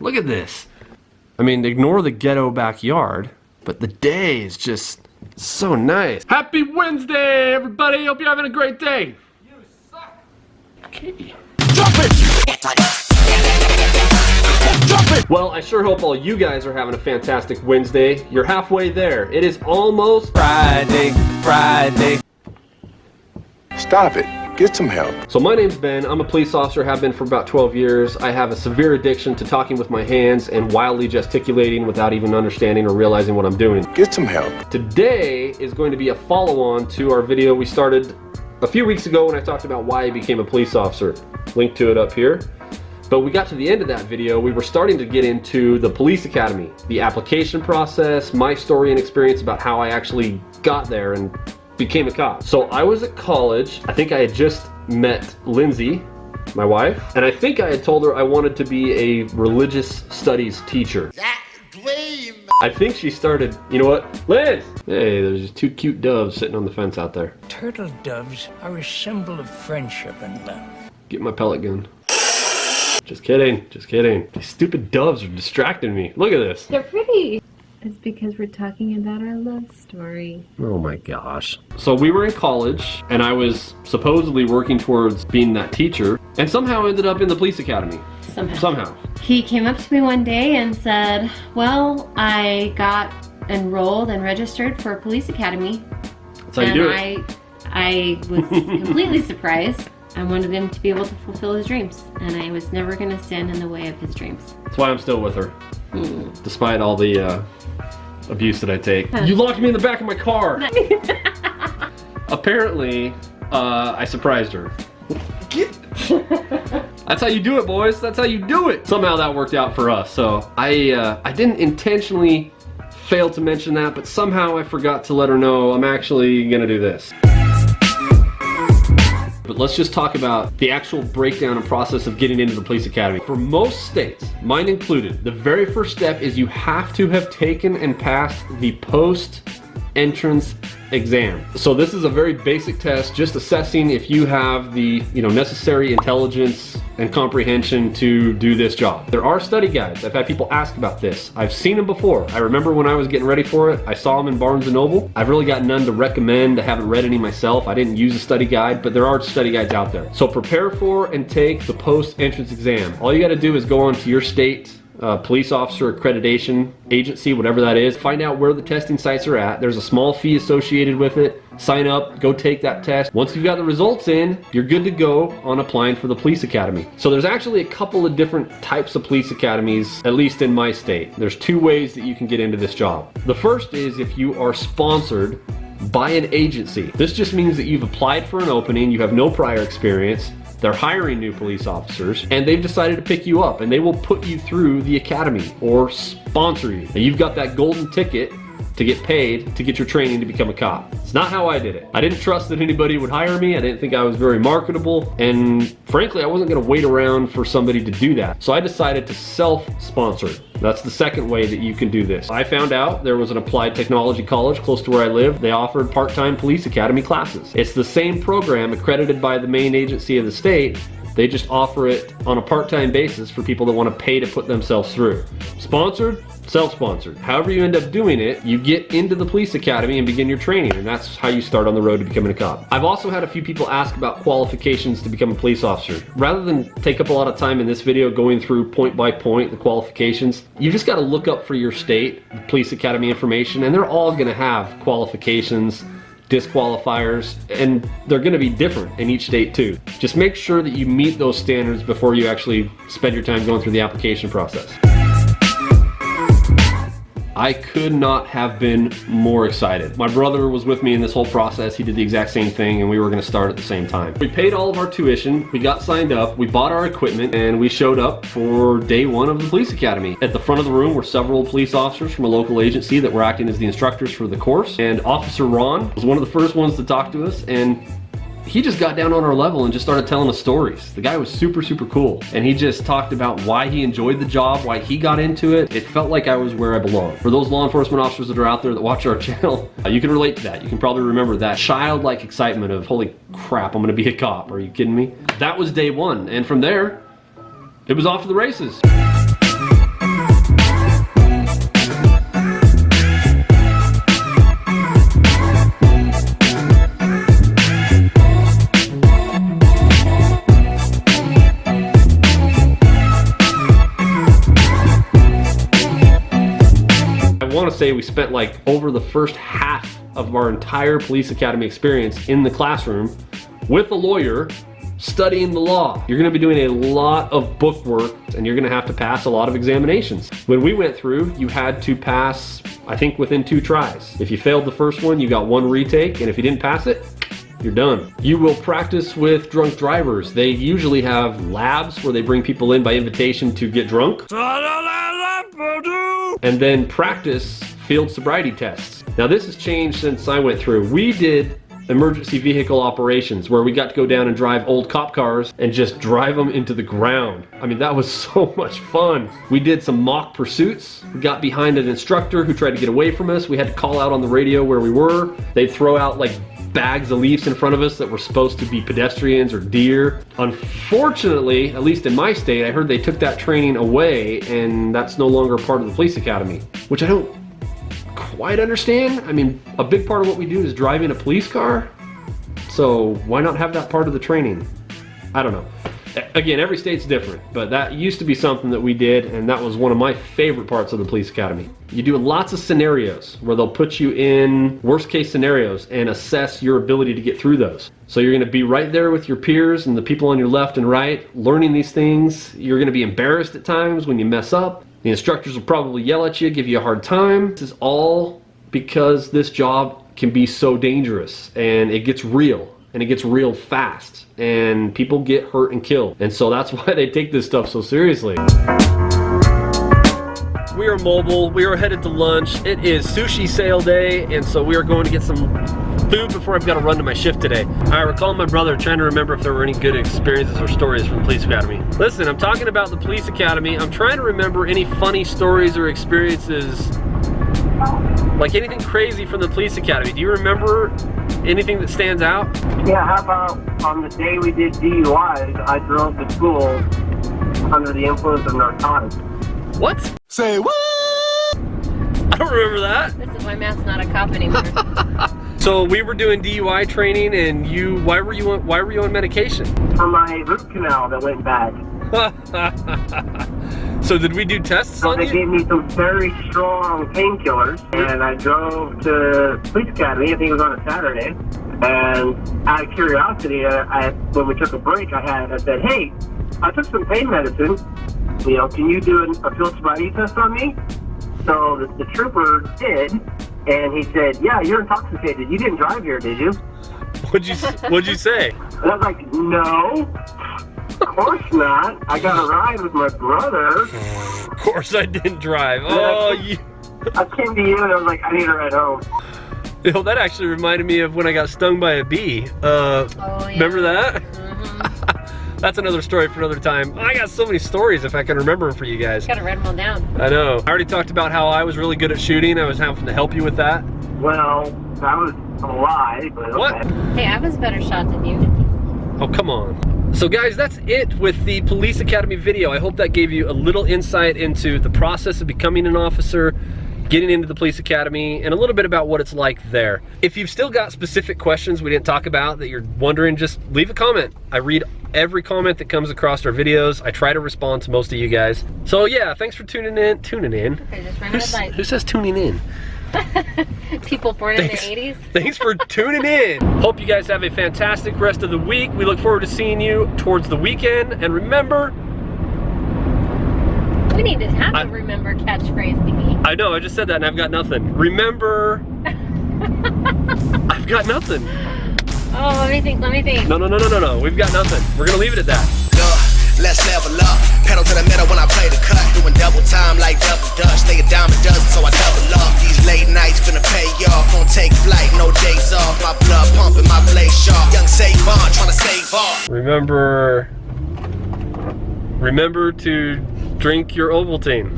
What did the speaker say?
Look at this. I mean, ignore the ghetto backyard, but the day is just so nice. Happy Wednesday, everybody. Hope you're having a great day. You suck. Okay. Drop it! Drop it! Well, I sure hope all you guys are having a fantastic Wednesday. You're halfway there. It is almost Friday. Stop it. Get some help. So my name's Ben. I'm a police officer, have been for about 12 years. I have a severe addiction to talking with my hands and wildly gesticulating without even understanding or realizing what I'm doing. Get some help. Today is going to be a follow-on to our video we started a few weeks ago when I talked about why I became a police officer. Link to it up here. But we got to the end of that video, we were starting to get into the police academy, the application process, my story and experience about how I actually got there and became a cop. So I was at college. I think I had just met Lindsay, my wife, and I think I had told her I wanted to be a religious studies teacher. I think she started, you know what? Liz! Hey, there's just two cute doves sitting on the fence out there. Turtle doves are a symbol of friendship and love. Get my pellet gun. Just kidding, just kidding. These stupid doves are distracting me. Look at this. They're pretty. It's because we're talking about our love story. Oh my gosh. So we were in college, and I was supposedly working towards being that teacher, and somehow ended up in the police academy. Somehow. He came up to me one day and said, well, I got enrolled and registered for a police academy. That's how you do it. I was completely surprised. I wanted him to be able to fulfill his dreams, and I was never going to stand in the way of his dreams. That's why I'm still with her. Despite all the abuse that I take. You locked me in the back of my car! Apparently, I surprised her. That's how you do it, boys. That's how you do it. Somehow that worked out for us. So I didn't intentionally fail to mention that, but somehow I forgot to let her know I'm actually gonna do this. But let's just talk about the actual breakdown and process of getting into the police academy. For most states, mine included, the very first step is you have to have taken and passed the post-entrance exam. So this is a very basic test, just assessing if you have the necessary intelligence and comprehension to do this job. There are study guides. I've had people ask about this. I've seen them before. I remember when I was getting ready for it, I saw them in Barnes & Noble. I've really got none to recommend. I haven't read any myself. I didn't use a study guide, but there are study guides out there. So prepare for and take the post-entrance exam. All you gotta do is go on to your state police officer accreditation agency, whatever that is. Find out where the testing sites are at. There's a small fee associated with it. Sign up, go take that test. Once you've got the results in, you're good to go on applying for the police academy. So there's actually a couple of different types of police academies, at least in my state. There's two ways that you can get into this job. The first is if you are sponsored by an agency. This just means that you've applied for an opening, you have no prior experience, they're hiring new police officers, and they've decided to pick you up, and they will put you through the academy or sponsor you. And you've got that golden ticket to get paid to get your training to become a cop. It's not how I did it. I didn't trust that anybody would hire me. I didn't think I was very marketable, and frankly, I wasn't gonna wait around for somebody to do that. So I decided to self-sponsor. That's the second way that you can do this. I found out there was an applied technology college close to where I live. They offered part-time police academy classes. It's the same program accredited by the main agency of the state. They just offer it on a part-time basis for people that want to pay to put themselves through. Sponsored, self-sponsored. However you end up doing it, you get into the police academy and begin your training, and that's how you start on the road to becoming a cop. I've also had a few people ask about qualifications to become a police officer. Rather than take up a lot of time in this video going through point by point the qualifications, you just got to look up for your state, the police academy information, and they're all going to have qualifications, disqualifiers, and they're going to be different in each state too. Just make sure that you meet those standards before you actually spend your time going through the application process. I could not have been more excited. My brother was with me in this whole process. He did the exact same thing, and we were gonna start at the same time. We paid all of our tuition, we got signed up, we bought our equipment, and we showed up for day one of the police academy. At the front of the room were several police officers from a local agency that were acting as the instructors for the course, and Officer Ron was one of the first ones to talk to us, and he just got down on our level and just started telling us stories. The guy was super, super cool. And he just talked about why he enjoyed the job, why he got into it. It felt like I was where I belong. For those law enforcement officers that are out there that watch our channel, you can relate to that. You can probably remember that childlike excitement of, holy crap, I'm gonna be a cop. Are you kidding me? That was day one. And from there, it was off to the races. want to say we spent like over the first half of our entire police academy experience in the classroom with a lawyer studying the law. You're gonna be doing a lot of book work and you're gonna have to pass a lot of examinations. When we went through, you had to pass, I think, within 2 tries. If you failed the first one, you got 1 retake, and if you didn't pass it, you're done. You will practice with drunk drivers. They usually have labs where they bring people in by invitation to get drunk. And then practice field sobriety tests. Now this has changed since I went through. We did emergency vehicle operations where we got to go down and drive old cop cars and just drive them into the ground. I mean, that was so much fun. We did some mock pursuits. We got behind an instructor who tried to get away from us. We had to call out on the radio where we were. They'd throw out like bags of leaves in front of us that were supposed to be pedestrians or deer. Unfortunately, at least in my state, I heard they took that training away and that's no longer part of the police academy, which I don't quite understand. I mean, a big part of what we do is driving a police car, so why not have that part of the training? I don't know. Again, every state's different, but that used to be something that we did, and that was one of my favorite parts of the police academy. You do lots of scenarios where they'll put you in worst case scenarios and assess your ability to get through those. So you're gonna be right there with your peers and the people on your left and right, learning these things. You're gonna be embarrassed at times when you mess up. The instructors will probably yell at you, give you a hard time. This is all because this job can be so dangerous and it gets real. And it gets real fast and people get hurt and killed. And so that's why they take this stuff so seriously. We are mobile, we are headed to lunch. It is sushi sale day, and so we are going to get some food before I've got to run to my shift today. I recall my brother trying to remember if there were any good experiences or stories from the police academy. Listen, I'm talking about the police academy. I'm trying to remember any funny stories or experiences, like anything crazy from the police academy. Do you remember anything that stands out? Yeah, how about on the day we did DUIs, I drove to school under the influence of narcotics. What? Say what? I don't remember that. This is why Matt's not a cop anymore. So we were doing DUI training, and why were you on medication? For my root canal that went bad. So did we do tests on They you? gave me some very strong painkillers, and I drove to police academy. I think it was on a Saturday. And out of curiosity, when we took a break, I said, "Hey, I took some pain medicine. You know, can you do a field sobriety test on me?" So the trooper did, and he said, "Yeah, you're intoxicated. You didn't drive here, did you?" What'd you say? And I was like, "No, of course not. I got a ride with my brother." Of course I didn't drive. Oh, I came to you and I was like, "I need a ride home." You know, that actually reminded me of when I got stung by a bee. Oh, yeah. Remember that? Mm-hmm. That's another story for another time. I got so many stories if I can remember them for you guys. Gotta write them all down. I know. I already talked about how I was really good at shooting. I was having to help you with that. Well, that was a lie, but What? okay. Hey, I was a better shot than you. Oh, come on. So guys, that's it with the Police Academy video. I hope that gave you a little insight into the process of becoming an officer, getting into the police academy, and a little bit about what it's like there. If you've still got specific questions we didn't talk about that you're wondering, just leave a comment. I read every comment that comes across our videos. I try to respond to most of you guys. So yeah, thanks for tuning in. Okay, just run red light. Who says tuning in? People born in the 80s. Thanks for tuning in. Hope you guys have a fantastic rest of the week. We look forward to seeing you towards the weekend. And remember, We need to have a remember catchphrase thingy. I know, I just said that and I've got nothing. Remember, I've got nothing. Oh, let me think. No, we've got nothing. We're gonna leave it at that. Let's level up. Pedal to the metal when I play the cut. Doing double time like double dutch. Stay a dime a dozen, so I double up. These late nights finna pay off. Gonna take flight, no days off. My blood pumping, my blade sharp. Young Savon trying to save all. Remember to drink your Ovaltine.